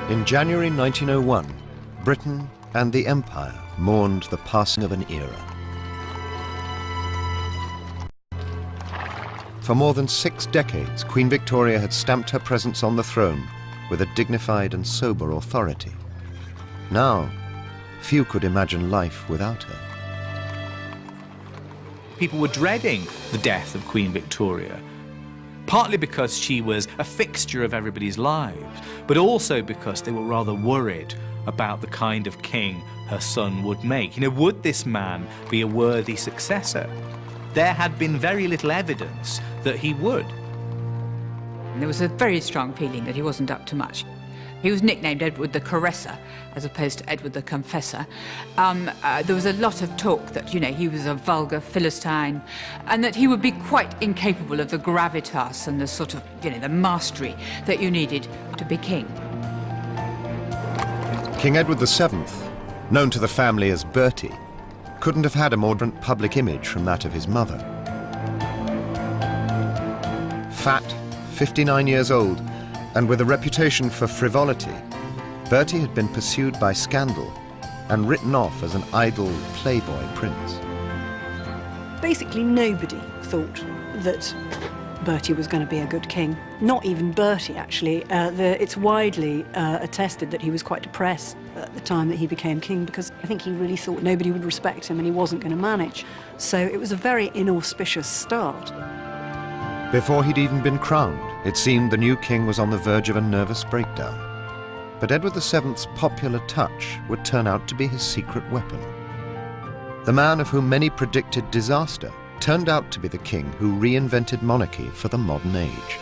In January 1901, Britain and the Empire mourned the passing of an era. For more than 6 decades, Queen Victoria had stamped her presence on the throne with a dignified and sober authority. Now, few could imagine life without her. People were dreading the death of Queen Victoria, partly because she was a fixture of everybody's lives, but also because they were rather worried about the kind of king her son would make. You know, would this man be a worthy successor? There had been very little evidence that he would. There was a very strong feeling that he wasn't up to much. He was nicknamed Edward the Caresser, as opposed to Edward the Confessor. There was a lot of talk that, you know, he was a vulgar Philistine, and that he would be quite incapable of the gravitas and the sort of, you know, the mastery that you needed to be king. King Edward VII, known to the family as Bertie, couldn't have had a more different public image from that of his mother. Fat, 59 years old, and with a reputation for frivolity, Bertie had been pursued by scandal and written off as an idle playboy prince. Basically, nobody thought that Bertie was going to be a good king. Not even Bertie, actually. It's widely attested that he was quite depressed at the time that he became king, because I think he really thought nobody would respect him and he wasn't going to manage. So it was a very inauspicious start. Before he'd even been crowned, it seemed the new king was on the verge of a nervous breakdown. But Edward VII's popular touch would turn out to be his secret weapon. The man of whom many predicted disaster turned out to be the king who reinvented monarchy for the modern age.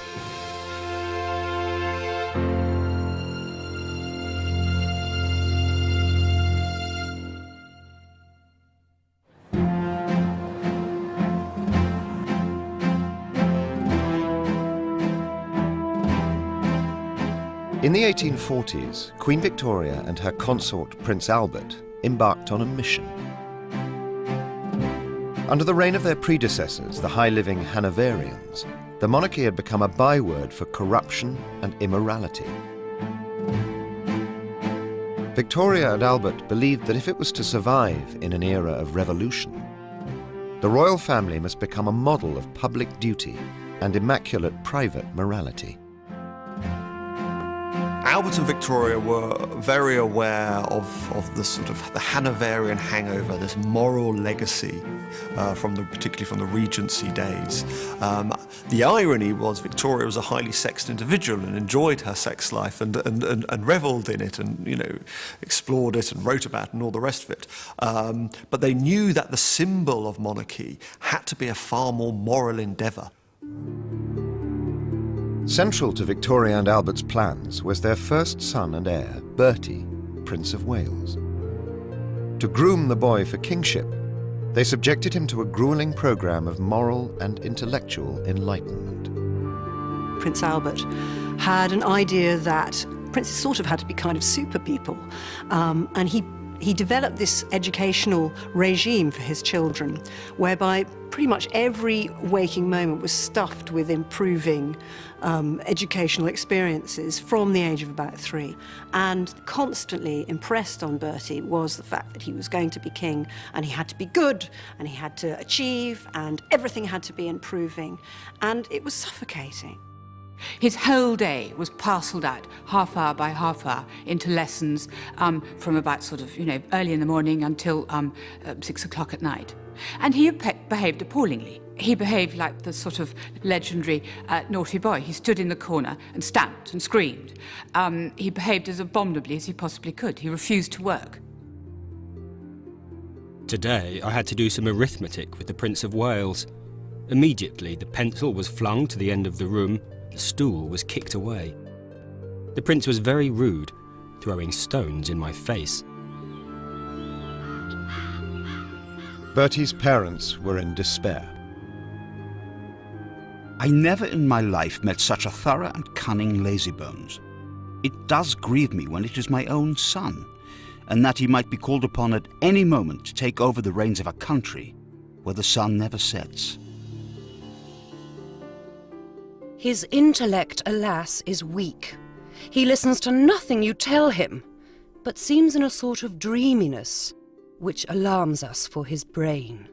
In the 1840s, Queen Victoria and her consort Prince Albert embarked on a mission. Under the reign of their predecessors, the high-living Hanoverians, the monarchy had become a byword for corruption and immorality. Victoria and Albert believed that if it was to survive in an era of revolution, the royal family must become a model of public duty and immaculate private morality. Albert and Victoria were very aware of the sort of the Hanoverian hangover, this moral legacy particularly from the Regency days. The irony was Victoria was a highly sexed individual and enjoyed her sex life and revelled in it and, you know, explored it and wrote about it and all the rest of it. But they knew that the symbol of monarchy had to be a far more moral endeavour. Central to Victoria and Albert's plans was their first son and heir, Bertie, Prince of Wales. To groom the boy for kingship, they subjected him to a grueling programme of moral and intellectual enlightenment. Prince Albert had an idea that princes sort of had to be kind of super people, and he developed this educational regime for his children, whereby pretty much every waking moment was stuffed with improving educational experiences from the age of about 3. And constantly impressed on Bertie was the fact that he was going to be king, and he had to be good, and he had to achieve, and everything had to be improving, and it was suffocating. His whole day was parcelled out, half hour by half hour, into lessons from about sort of, you know, early in the morning until 6 o'clock at night. And he behaved appallingly. He behaved like the sort of legendary naughty boy. He stood in the corner and stamped and screamed. He behaved as abominably as he possibly could. He refused to work. Today, I had to do some arithmetic with the Prince of Wales. Immediately, the pencil was flung to the end of the room. The stool was kicked away. The prince was very rude, throwing stones in my face. Bertie's parents were in despair. I never in my life met such a thorough and cunning lazybones. It does grieve me when it is my own son, and that he might be called upon at any moment to take over the reins of a country where the sun never sets. His intellect, alas, is weak, He listens to nothing you tell him, but seems in a sort of dreaminess, which alarms us for his brain.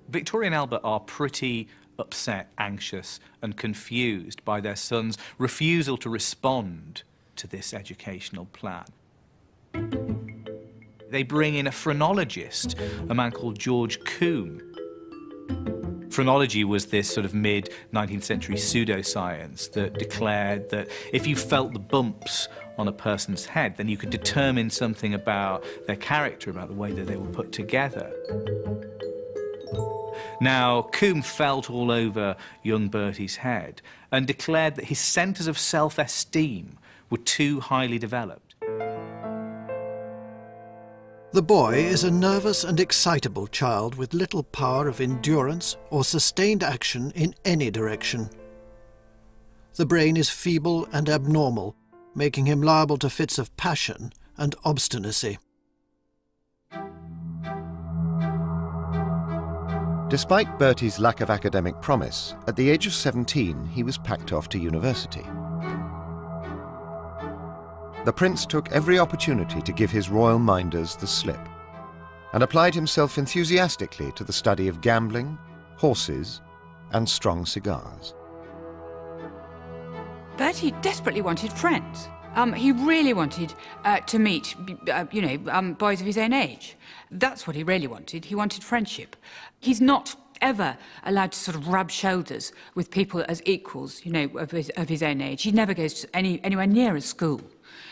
Victoria and Albert are pretty upset, anxious and confused by their son's refusal to respond to this educational plan. They bring in a phrenologist, a man called George Combe. Phrenology was this sort of mid-19th century pseudoscience that declared that if you felt the bumps on a person's head, then you could determine something about their character, about the way that they were put together. Now, Combe felt all over young Bertie's head and declared that his centres of self-esteem were too highly developed. The boy is a nervous and excitable child with little power of endurance or sustained action in any direction. The brain is feeble and abnormal, making him liable to fits of passion and obstinacy. Despite Bertie's lack of academic promise, at the age of 17 he was packed off to university. The prince took every opportunity to give his royal minders the slip and applied himself enthusiastically to the study of gambling, horses and strong cigars. Bertie desperately wanted friends. He really wanted to meet, boys of his own age. That's what he really wanted. He wanted friendship. He's not ever allowed to sort of rub shoulders with people as equals, of his own age. He never goes to anywhere near a school.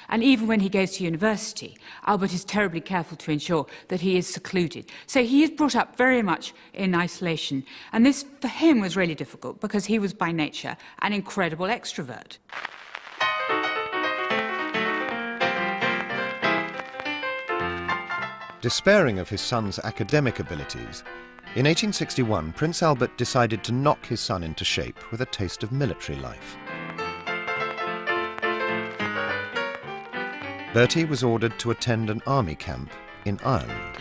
And even when he goes to university, Albert is terribly careful to ensure that he is secluded. So he is brought up very much in isolation. And this, for him, was really difficult because he was by nature an incredible extrovert. Despairing of his son's academic abilities, in 1861 Prince Albert decided to knock his son into shape with a taste of military life. Bertie was ordered to attend an army camp in Ireland.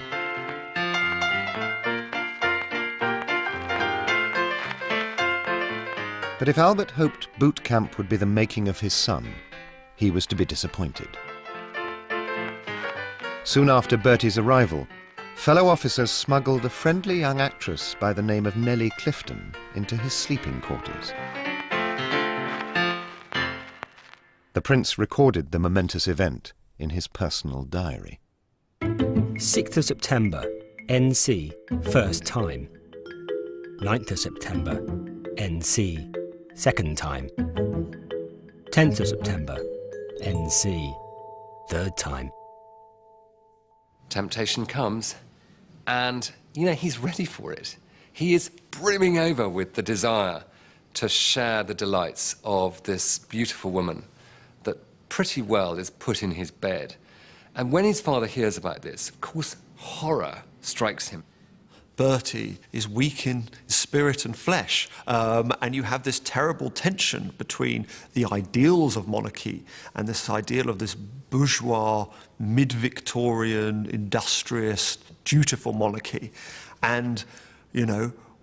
But if Albert hoped boot camp would be the making of his son, he was to be disappointed. Soon after Bertie's arrival, fellow officers smuggled a friendly young actress by the name of Nellie Clifton into his sleeping quarters. The prince recorded the momentous event in his personal diary. 6th of September, NC, first time. 9th of September, NC, second time. 10th of September, NC, third time. Temptation comes, and, he's ready for it. He is brimming over with the desire to share the delights of this beautiful woman that pretty well is put in his bed. And when his father hears about this, of course, horror strikes him. Bertie is weak in spirit and flesh, and you have this terrible tension between the ideals of monarchy and this ideal of this bourgeois, mid-Victorian, industrious, dutiful monarchy, and,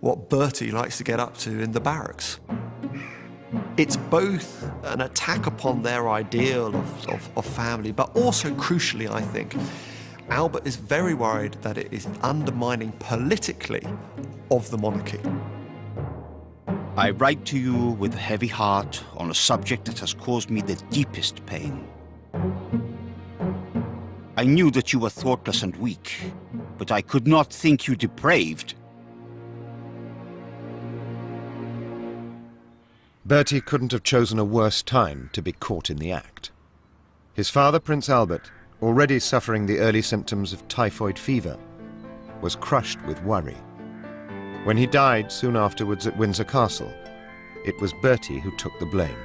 what Bertie likes to get up to in the barracks. It's both an attack upon their ideal of family, but also, crucially, I think, Albert is very worried that it is undermining politically of the monarchy. I write to you with a heavy heart on a subject that has caused me the deepest pain. I knew that you were thoughtless and weak, but I could not think you depraved. Bertie couldn't have chosen a worse time to be caught in the act. His father, Prince Albert, already suffering the early symptoms of typhoid fever, was crushed with worry. When he died soon afterwards at Windsor Castle, it was Bertie who took the blame.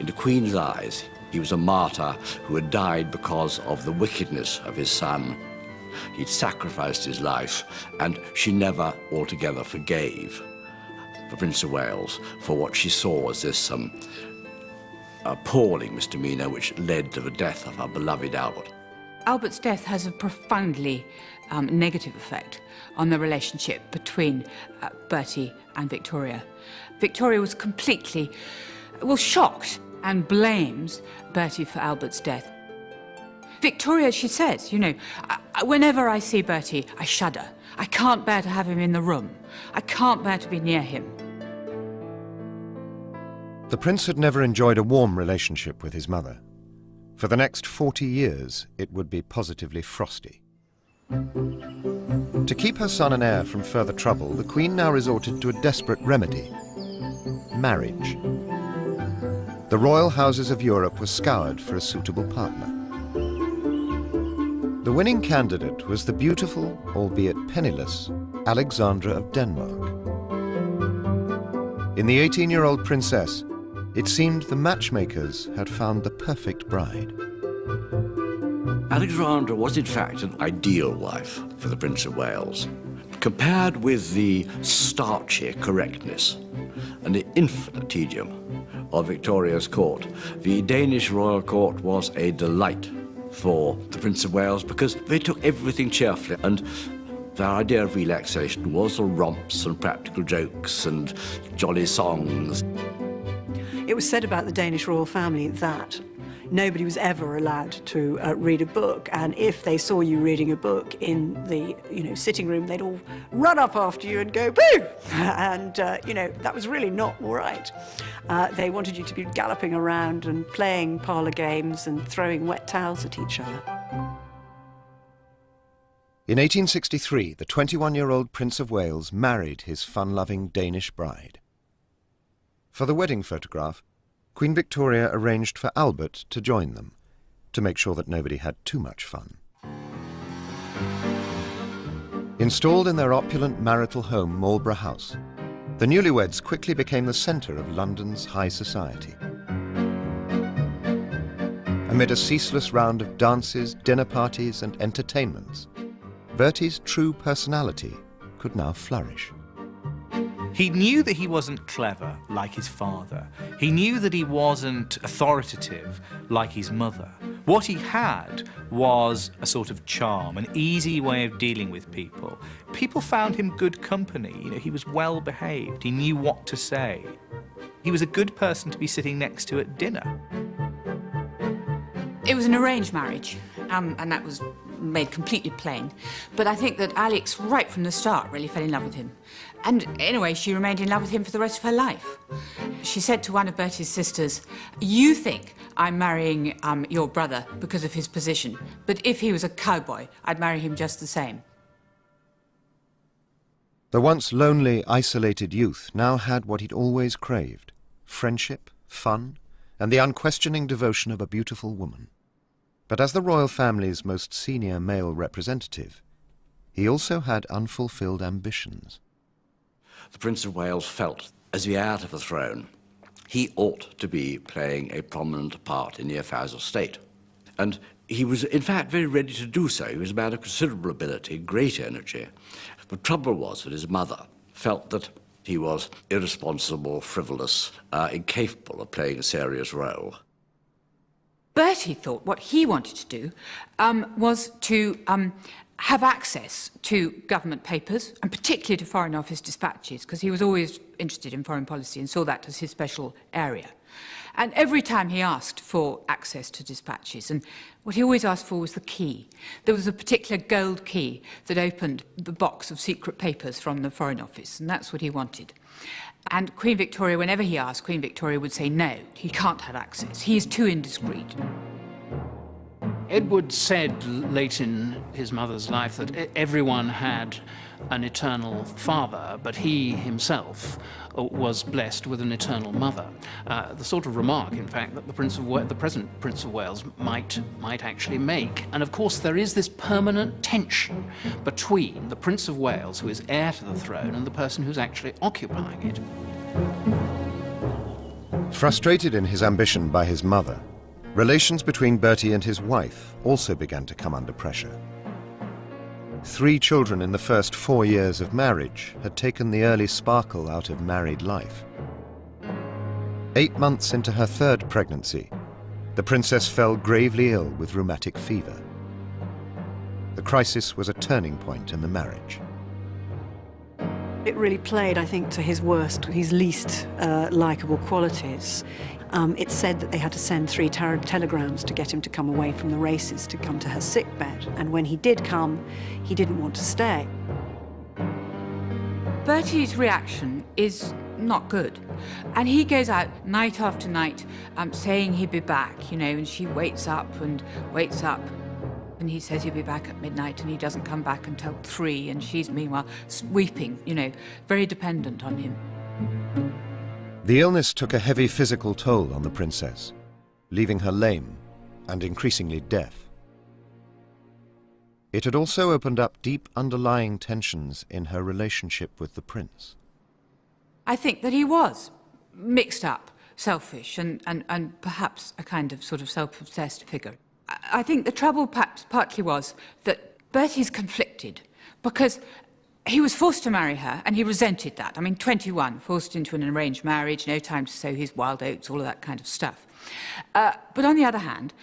In the Queen's eyes, he was a martyr who had died because of the wickedness of his son. He'd sacrificed his life, and she never altogether forgave the Prince of Wales for what she saw as this appalling misdemeanor which led to the death of her beloved Albert. Albert's death has a profoundly negative effect on the relationship between Bertie and Victoria. Victoria was completely, shocked and blames Bertie for Albert's death. Victoria, she says, you know, whenever I see Bertie, I shudder. I can't bear to have him in the room. I can't bear to be near him. The prince had never enjoyed a warm relationship with his mother. For the next 40 years, it would be positively frosty. To keep her son and heir from further trouble, the Queen now resorted to a desperate remedy: marriage. The royal houses of Europe were scoured for a suitable partner. The winning candidate was the beautiful, albeit penniless, Alexandra of Denmark. In the 18-year-old princess, it seemed the matchmakers had found the perfect bride. Alexandra was in fact an ideal wife for the Prince of Wales. Compared with the starchy correctness and the infinite tedium of Victoria's court, the Danish royal court was a delight for the Prince of Wales because they took everything cheerfully, and their idea of relaxation was the romps and practical jokes and jolly songs. It was said about the Danish royal family that nobody was ever allowed to read a book, and if they saw you reading a book in the sitting room, they'd all run up after you and go boo, and that was really not all right. They wanted you to be galloping around and playing parlour games and throwing wet towels at each other. In 1863, the 21-year-old Prince of Wales married his fun-loving Danish bride. For the wedding photograph, Queen Victoria arranged for Albert to join them, to make sure that nobody had too much fun. Installed in their opulent marital home, Marlborough House, the newlyweds quickly became the centre of London's high society. Amid a ceaseless round of dances, dinner parties and entertainments, Bertie's true personality could now flourish. He knew that he wasn't clever like his father. He knew that he wasn't authoritative like his mother. What he had was a sort of charm, an easy way of dealing with people. People found him good company. He was well behaved. He knew what to say. He was a good person to be sitting next to at dinner. It was an arranged marriage, and that was made completely plain. But I think that Alex, right from the start, really fell in love with him. And anyway, she remained in love with him for the rest of her life. She said to one of Bertie's sisters, "You think I'm marrying your brother because of his position, but if he was a cowboy, I'd marry him just the same." The once lonely, isolated youth now had what he'd always craved: friendship, fun, and the unquestioning devotion of a beautiful woman. But as the royal family's most senior male representative, he also had unfulfilled ambitions. The Prince of Wales felt, as the heir to the throne, he ought to be playing a prominent part in the affairs of state. And he was, in fact, very ready to do so. He was a man of considerable ability, great energy. The trouble was that his mother felt that he was irresponsible, frivolous, incapable of playing a serious role. Bertie thought what he wanted to do was to have access to government papers, and particularly to Foreign Office dispatches, because he was always interested in foreign policy and saw that as his special area. And every time he asked for access to dispatches, and what he always asked for was the key. There was a particular gold key that opened the box of secret papers from the Foreign Office, and that's what he wanted. And Queen Victoria, whenever he asked, Queen Victoria would say, no, he can't have access. He is too indiscreet. Edward said late in his mother's life that everyone had an eternal father, but he himself was blessed with an eternal mother. The sort of remark, in fact, that the present Prince of Wales might actually make. And of course, there is this permanent tension between the Prince of Wales, who is heir to the throne, and the person who's actually occupying it. Frustrated in his ambition by his mother, relations between Bertie and his wife also began to come under pressure. 3 children in the first 4 years of marriage had taken the early sparkle out of married life. 8 months into her 3rd pregnancy, the princess fell gravely ill with rheumatic fever. The crisis was a turning point in the marriage. It really played, I think, to his worst, his least likeable qualities. It's said that they had to send 3 telegrams to get him to come away from the races, to come to her sickbed. And when he did come, he didn't want to stay. Bertie's reaction is not good. And he goes out night after night saying he'd be back, you know, and she waits up and waits up. And he says he'll be back at midnight, and he doesn't come back until 3, and she's meanwhile weeping, you know, very dependent on him. The illness took a heavy physical toll on the princess, leaving her lame and increasingly deaf. It had also opened up deep underlying tensions in her relationship with the prince. I think that he was mixed up, selfish, and perhaps a kind of sort of self-obsessed figure. I think the trouble perhaps partly was that Bertie's conflicted because he was forced to marry her and he resented that. I mean, 21, forced into an arranged marriage, no time to sow his wild oats, all of that kind of stuff. But on the other hand,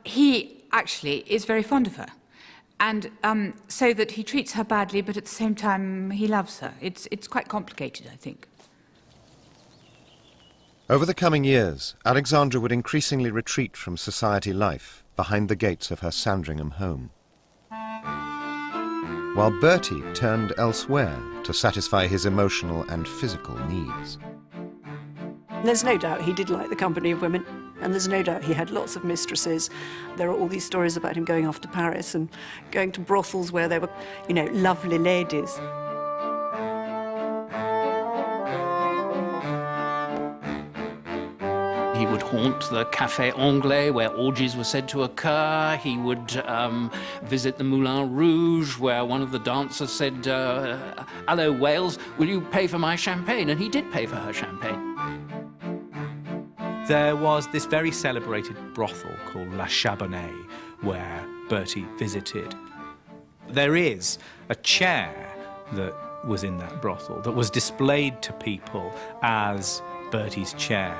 he actually is very fond of her. And so that he treats her badly, but at the same time, he loves her. It's quite complicated, I think. Over the coming years, Alexandra would increasingly retreat from society life behind the gates of her Sandringham home, while Bertie turned elsewhere to satisfy his emotional and physical needs. There's no doubt he did like the company of women, and there's no doubt he had lots of mistresses. There are all these stories about him going off to Paris and going to brothels where there were, you know, lovely ladies. He would haunt the Café Anglais, where orgies were said to occur. He would visit the Moulin Rouge, where one of the dancers said, "Hello, Wales, will you pay for my champagne?" And he did pay for her champagne. There was this very celebrated brothel called La Charbonnet, where Bertie visited. There is a chair that was in that brothel that was displayed to people as Bertie's chair.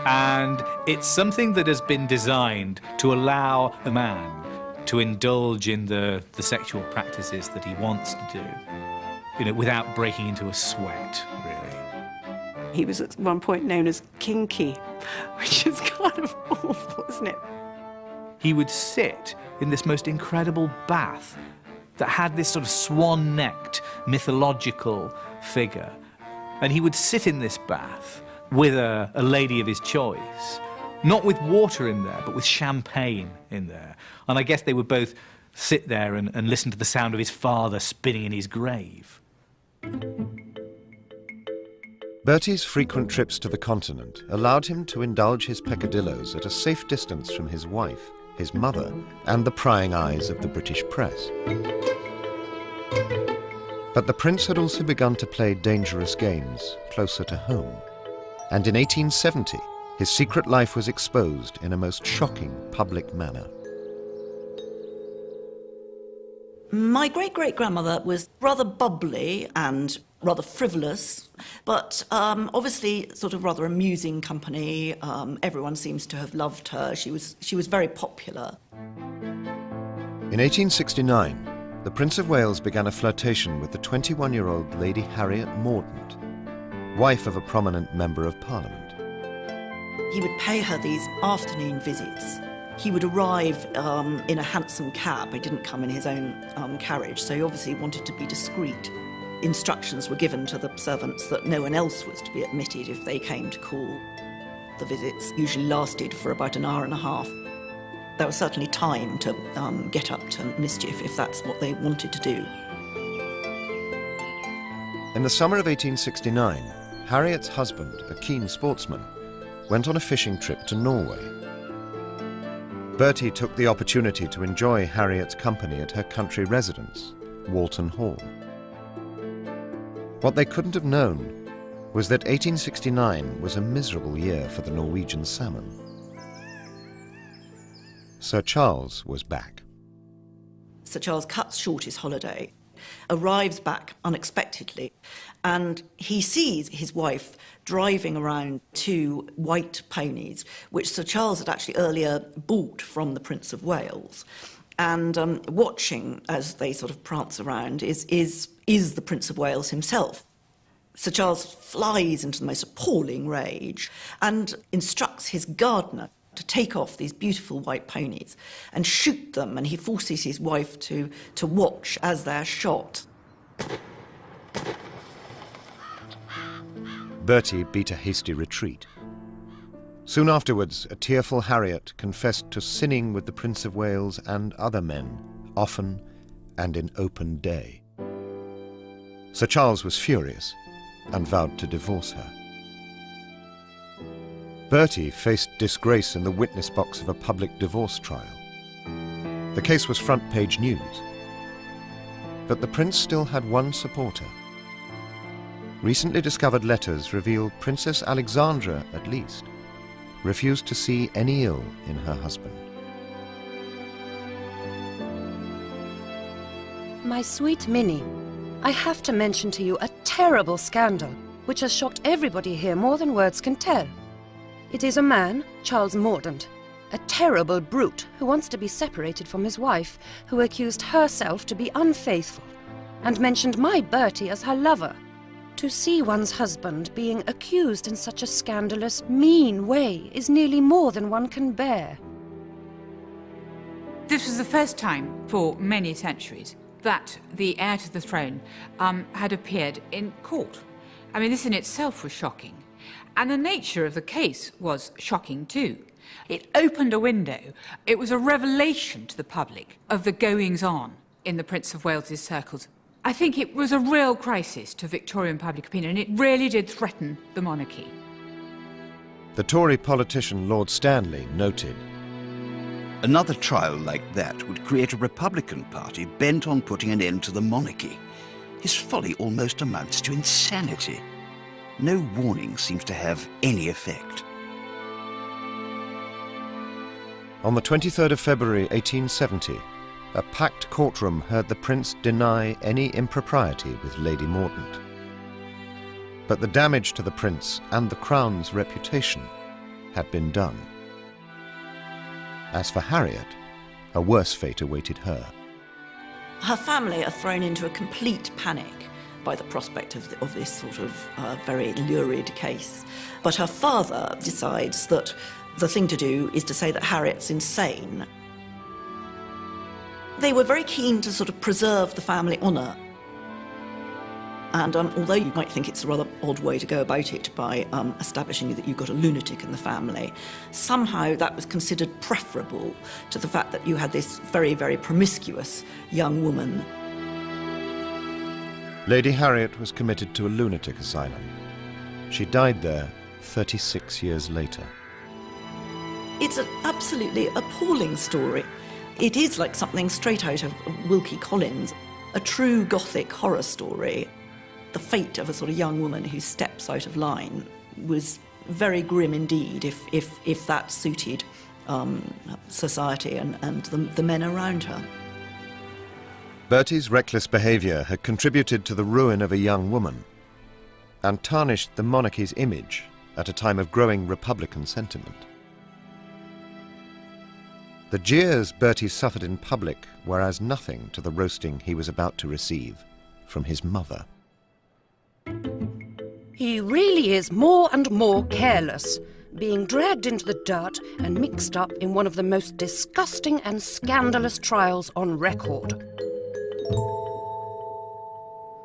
And it's something that has been designed to allow a man to indulge in the sexual practices that he wants to do, you know, without breaking into a sweat, really. He was at one point known as kinky, which is kind of awful, isn't it? He would sit in this most incredible bath that had this sort of swan-necked mythological figure. And he would sit in this bath with a lady of his choice, not with water in there, but with champagne in there. And I guess they would both sit there and listen to the sound of his father spinning in his grave. Bertie's frequent trips to the continent allowed him to indulge his peccadillos at a safe distance from his wife, his mother, and the prying eyes of the British press. But the prince had also begun to play dangerous games closer to home. And in 1870, his secret life was exposed in a most shocking public manner. My great-great-grandmother was rather bubbly and rather frivolous, but obviously sort of rather amusing company. Everyone seems to have loved her. She was very popular. In 1869, the Prince of Wales began a flirtation with the 21-year-old Lady Harriet Mordaunt, wife of a prominent member of Parliament. He would pay her these afternoon visits. He would arrive in a hansom cab. He didn't come in his own carriage, so he obviously wanted to be discreet. Instructions were given to the servants that no one else was to be admitted if they came to call. The visits usually lasted for about an hour and a half. There was certainly time to get up to mischief if that's what they wanted to do. In the summer of 1869, Harriet's husband, a keen sportsman, went on a fishing trip to Norway. Bertie took the opportunity to enjoy Harriet's company at her country residence, Walton Hall. What they couldn't have known was that 1869 was a miserable year for the Norwegian salmon. Sir Charles was back. Sir Charles cuts short his holiday, arrives back unexpectedly, and he sees his wife driving around 2 white ponies, which Sir Charles had actually earlier bought from the Prince of Wales. And watching as they sort of prance around is the Prince of Wales himself. Sir Charles flies into the most appalling rage and instructs his gardener to take off these beautiful white ponies and shoot them, and he forces his wife to watch as they're shot. Bertie beat a hasty retreat. Soon afterwards, a tearful Harriet confessed to sinning with the Prince of Wales and other men, often and in open day. Sir Charles was furious and vowed to divorce her. Bertie faced disgrace in the witness box of a public divorce trial. The case was front-page news. But the prince still had one supporter. Recently discovered letters revealed Princess Alexandra, at least, refused to see any ill in her husband. My sweet Minnie, I have to mention to you a terrible scandal which has shocked everybody here more than words can tell. It is a man, Charles Mordaunt, a terrible brute who wants to be separated from his wife, who accused herself to be unfaithful and mentioned my Bertie as her lover. To see one's husband being accused in such a scandalous, mean way is nearly more than one can bear. This was the first time for many centuries that the heir to the throne had appeared in court. I mean, this in itself was shocking. And the nature of the case was shocking too. It opened a window. It was a revelation to the public of the goings-on in the Prince of Wales's circles. I think it was a real crisis to Victorian public opinion, and it really did threaten the monarchy. The Tory politician Lord Stanley noted, "Another trial like that would create a Republican Party bent on putting an end to the monarchy. His folly almost amounts to insanity. No warning seems to have any effect." On the 23rd of February 1870, a packed courtroom heard the prince deny any impropriety with Lady Mordaunt. But the damage to the prince and the crown's reputation had been done. As for Harriet, a worse fate awaited her. Her family are thrown into a complete panic by the prospect of this sort of very lurid case. But her father decides that the thing to do is to say that Harriet's insane. They were very keen to sort of preserve the family honour. And although you might think it's a rather odd way to go about it by establishing that you've got a lunatic in the family, somehow that was considered preferable to the fact that you had this very, very promiscuous young woman. Lady Harriet was committed to a lunatic asylum. She died there 36 years later. It's an absolutely appalling story. It is like something straight out of Wilkie Collins, a true Gothic horror story. The fate of a sort of young woman who steps out of line was very grim indeed, if that suited society and the men around her. Bertie's reckless behaviour had contributed to the ruin of a young woman and tarnished the monarchy's image at a time of growing Republican sentiment. The jeers Bertie suffered in public were as nothing to the roasting he was about to receive from his mother. He really is more and more careless, being dragged into the dirt and mixed up in one of the most disgusting and scandalous trials on record.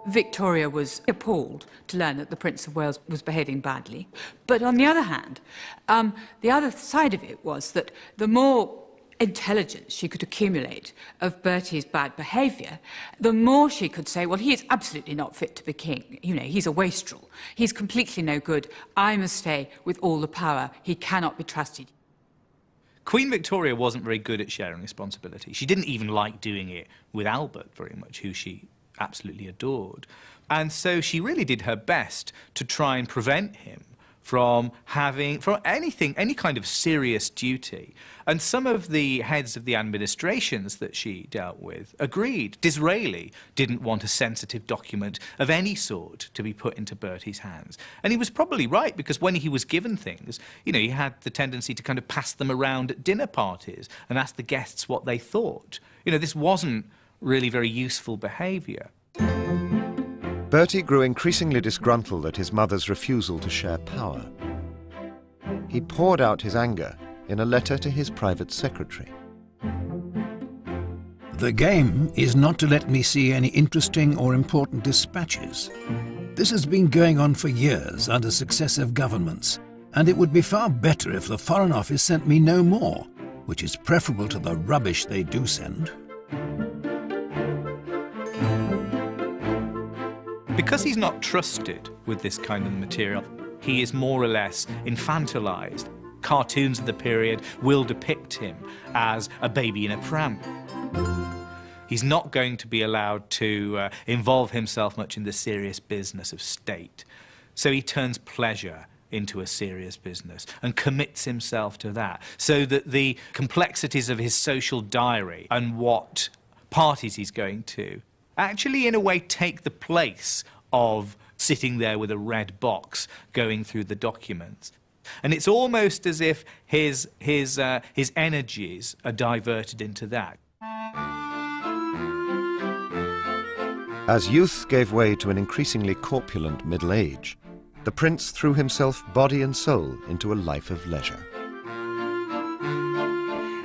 Victoria was appalled to learn that the Prince of Wales was behaving badly. But on the other hand, the other side of it was that the more intelligence she could accumulate of Bertie's bad behaviour, the more she could say, well, he is absolutely not fit to be king. You know, he's a wastrel. He's completely no good. I must stay with all the power. He cannot be trusted. Queen Victoria wasn't very good at sharing responsibility. She didn't even like doing it with Albert very much, who she absolutely adored. And so she really did her best to try and prevent him from anything, any kind of serious duty. And some of the heads of the administrations that she dealt with agreed. Disraeli didn't want a sensitive document of any sort to be put into Bertie's hands. And he was probably right, because when he was given things, you know, he had the tendency to kind of pass them around at dinner parties and ask the guests what they thought. You know, this wasn't really very useful behaviour. Bertie grew increasingly disgruntled at his mother's refusal to share power. He poured out his anger in a letter to his private secretary. The game is not to let me see any interesting or important dispatches. This has been going on for years under successive governments, and it would be far better if the Foreign Office sent me no more, which is preferable to the rubbish they do send. Because he's not trusted with this kind of material, he is more or less infantilized. Cartoons of the period will depict him as a baby in a pram. He's not going to be allowed to involve himself much in the serious business of state. So he turns pleasure into a serious business and commits himself to that, so that the complexities of his social diary and what parties he's going to actually, in a way, take the place of sitting there with a red box going through the documents. And it's almost as if his energies are diverted into that. As youth gave way to an increasingly corpulent middle age, the prince threw himself body and soul into a life of leisure.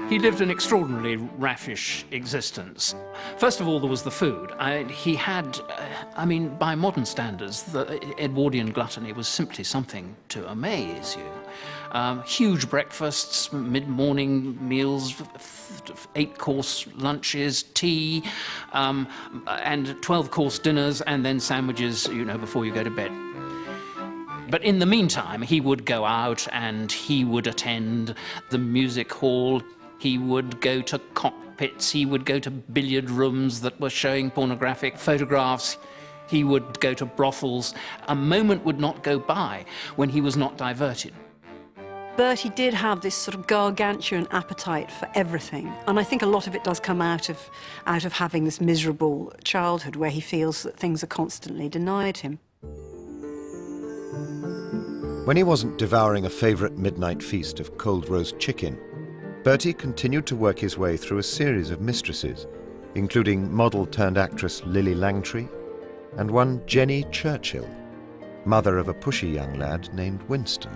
He lived an extraordinarily raffish existence. First of all, there was the food. He had, I mean, by modern standards, the Edwardian gluttony was simply something to amaze you. Huge breakfasts, mid-morning meals, 8-course lunches, tea, and 12-course dinners, and then sandwiches, you know, before you go to bed. But in the meantime, he would go out and he would attend the music hall. He would go to cockpits, he would go to billiard rooms that were showing pornographic photographs. He would go to brothels. A moment would not go by when he was not diverted. Bertie did have this sort of gargantuan appetite for everything, and I think a lot of it does come out of having this miserable childhood where he feels that things are constantly denied him. When he wasn't devouring a favourite midnight feast of cold roast chicken, Bertie continued to work his way through a series of mistresses, including model-turned-actress Lily Langtry and one Jenny Churchill, mother of a pushy young lad named Winston.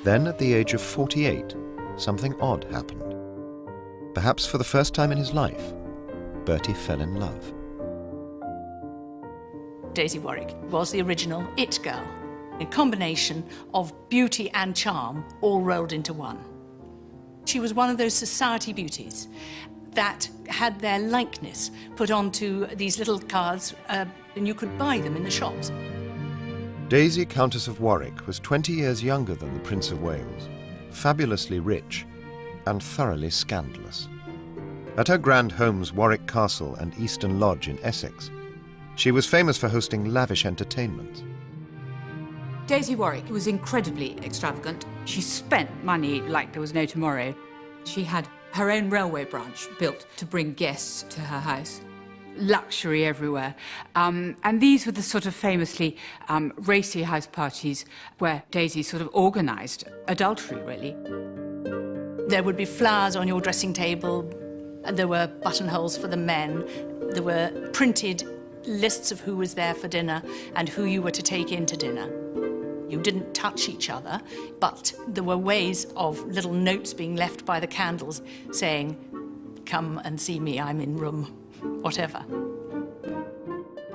Then, at the age of 48, something odd happened. Perhaps for the first time in his life, Bertie fell in love. Daisy Warwick was the original it girl, a combination of beauty and charm all rolled into one. She was one of those society beauties that had their likeness put onto these little cards, and you could buy them in the shops. Daisy, Countess of Warwick, was 20 years younger than the Prince of Wales, fabulously rich and thoroughly scandalous. At her grand homes Warwick Castle and Easton Lodge in Essex, she was famous for hosting lavish entertainments. Daisy Warwick was incredibly extravagant. She spent money like there was no tomorrow. She had her own railway branch built to bring guests to her house. Luxury everywhere. And these were the sort of famously racy house parties where Daisy sort of organised adultery, really. There would be flowers on your dressing table, and there were buttonholes for the men. There were printed lists of who was there for dinner and who you were to take into dinner. You didn't touch each other, but there were ways of little notes being left by the candles saying, "Come and see me, I'm in room," whatever.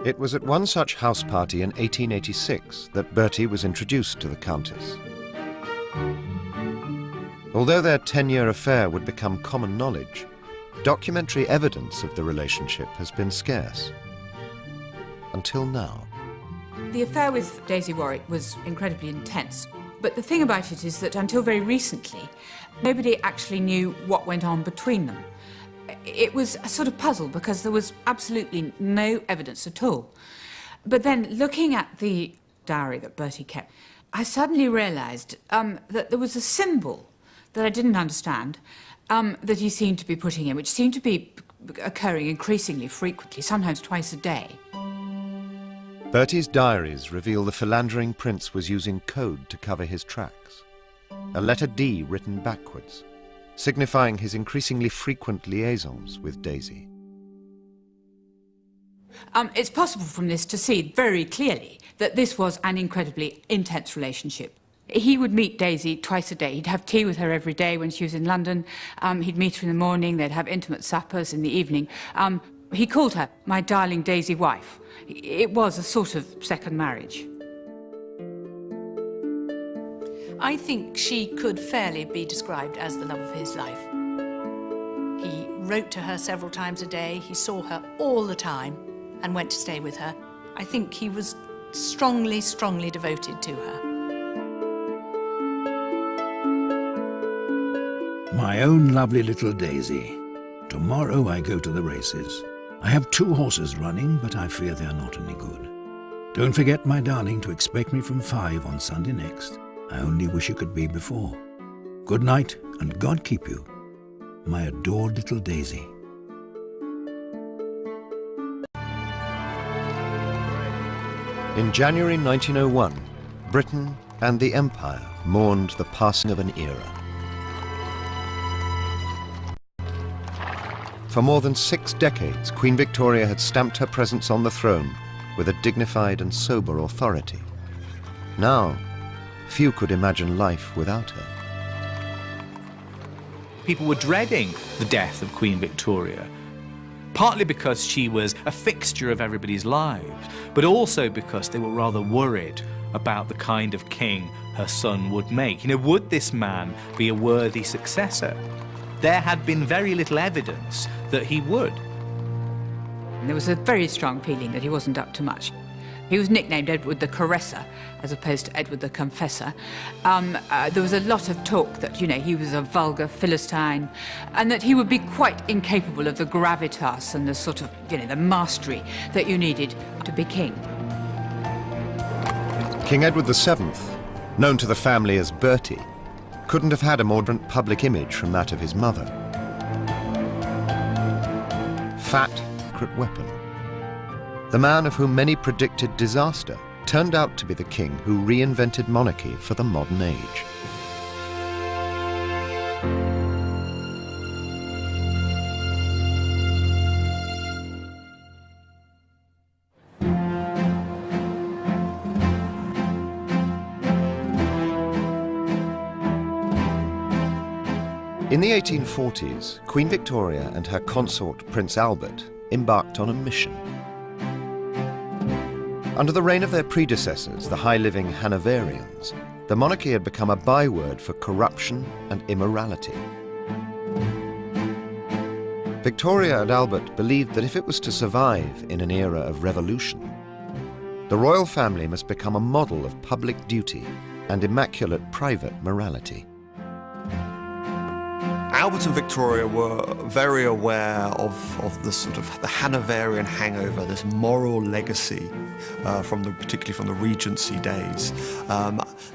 It was at one such house party in 1886 that Bertie was introduced to the Countess. Although their 10-year affair would become common knowledge, documentary evidence of the relationship has been scarce. Until now. The affair with Daisy Warwick was incredibly intense. But the thing about it is that until very recently, nobody actually knew what went on between them. It was a sort of puzzle because there was absolutely no evidence at all. But then looking at the diary that Bertie kept, I suddenly realised that there was a symbol that I didn't understand that he seemed to be putting in, which seemed to be occurring increasingly frequently, sometimes twice a day. Bertie's diaries reveal the philandering prince was using code to cover his tracks. A letter D written backwards, signifying his increasingly frequent liaisons with Daisy. It's possible from this to see very clearly that this was an incredibly intense relationship. He would meet Daisy twice a day. He'd have tea with her every day when she was in London. He'd meet her in the morning. They'd have intimate suppers in the evening. He called her my darling Daisy wife. It was a sort of second marriage. I think she could fairly be described as the love of his life. He wrote to her several times a day. He saw her all the time and went to stay with her. I think he was strongly, strongly devoted to her. My own lovely little Daisy. Tomorrow I go to the races. I have 2 horses running, but I fear they are not any good. Don't forget, my darling, to expect me from 5 on Sunday next. I only wish it could be before. Good night, and God keep you, my adored little Daisy. In January 1901, Britain and the Empire mourned the passing of an era. For more than 6 decades, Queen Victoria had stamped her presence on the throne with a dignified and sober authority. Now, few could imagine life without her. People were dreading the death of Queen Victoria, partly because she was a fixture of everybody's lives, but also because they were rather worried about the kind of king her son would make. You know, would this man be a worthy successor? There had been very little evidence that he would. There was a very strong feeling that he wasn't up to much. He was nicknamed Edward the Caresser, as opposed to Edward the Confessor. There was a lot of talk that, you know, he was a vulgar Philistine, and that he would be quite incapable of the gravitas and the sort of, you know, the mastery that you needed to be king. King Edward VII, known to the family as Bertie, couldn't have had a more different public image from that of his mother. Fat, secret weapon. The man of whom many predicted disaster turned out to be the king who reinvented monarchy for the modern age. In the 1840s, Queen Victoria and her consort Prince Albert embarked on a mission. Under the reign of their predecessors, the high-living Hanoverians, the monarchy had become a byword for corruption and immorality. Victoria and Albert believed that if it was to survive in an era of revolution, the royal family must become a model of public duty and immaculate private morality. Albert and Victoria were very aware of the sort of the Hanoverian hangover, this moral legacy particularly from the Regency days.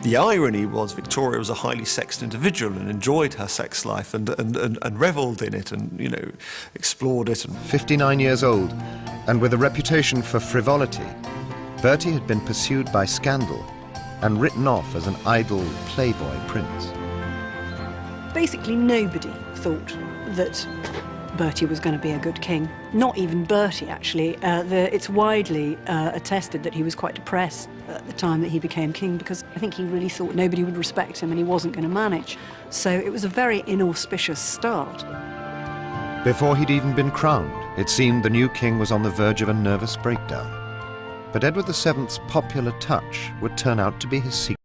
The irony was Victoria was a highly sexed individual and enjoyed her sex life and revelled in it and, you know, explored it. 59 years old, and with a reputation for frivolity, Bertie had been pursued by scandal and written off as an idle playboy prince. Basically, nobody thought that Bertie was going to be a good king. Not even Bertie, actually. It's widely attested that he was quite depressed at the time that he became king, because I think he really thought nobody would respect him and he wasn't going to manage. So it was a very inauspicious start. Before he'd even been crowned, it seemed the new king was on the verge of a nervous breakdown. But Edward VII's popular touch would turn out to be his secret.